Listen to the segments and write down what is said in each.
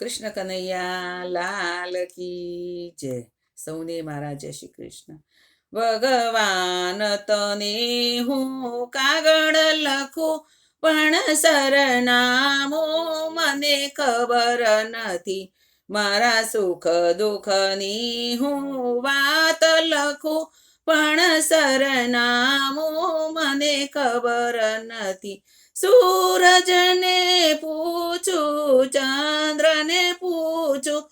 કૃષ્ણ કનૈયા લાલ કી જય. સૌને મારા જય શ્રી કૃષ્ણ. ભગવાન તને હું કાગળ લખું, પણ સરનામું મને ખબર નથી. મારા સુખ દુઃખની હું વાત લખું, પણ સરનામું મને ખબર નથી. સૂરજને પૂછું, ચંદ્રને પૂછું,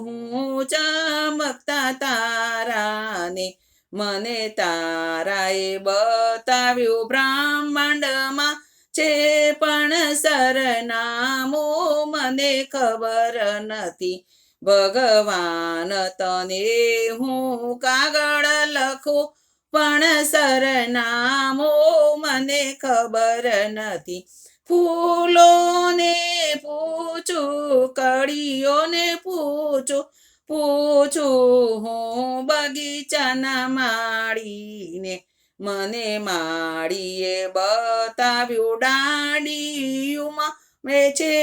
હું ચમકતા તારાને. મને તારાએ બતાવ્યું બ્રહ્માંડમાં છે પણ સરનામું મને ખબર નથી. ભગવાન તને હું કાગળ લખું, પણ સરનામું મને ખબર નથી. ફૂલોને પૂછું, કળીઓને પૂછું, હું બગીચાના માળીને. મને માળીએ બતાવ્યું ડાળીયુંમાં છે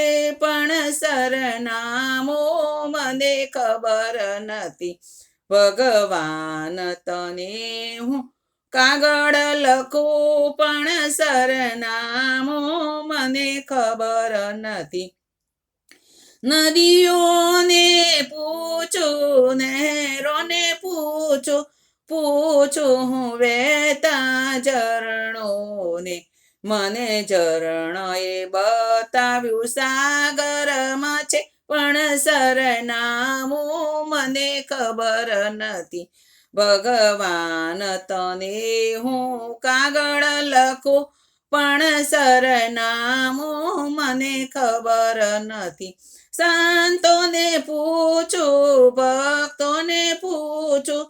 પણ સરનામું મને ખબર નથી. ભગવાન તને હું કાગળ લખું, પણ સરનામું મને ખબર નથી. નદીઓને પૂછું, નહેરોને પૂછું, હું વહેતા ઝરણોને. મને ઝરણોએ બતાવ્યું સાગરમાં છે પણ સરનામું મને ખબર નથી. ભગવાન તને હું કાગળ લખું, પણ સરનામું મને ખબર નથી. સંતોને પૂછું, ભક્તોને પૂછું,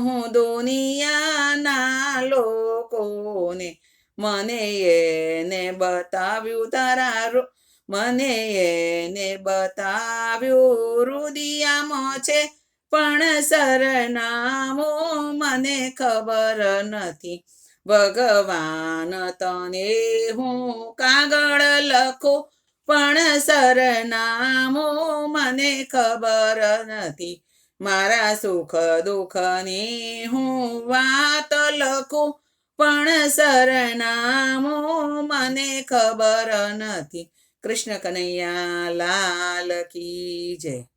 હું દુનિયાના લોકોને. મને એને બતાવ્યું મને એને બતાવ્યું રુદિયામાં છે પણ સરનામું મને ખબર નથી. ભગવાન તને હું કાગળ લખું, પણ સરનામું મને ખબર નથી. મારા સુખ દુઃખની હું વાત લખું, પણ સરનામું મને ખબર નથી. કૃષ્ણ કનૈયા લાલ કી જય.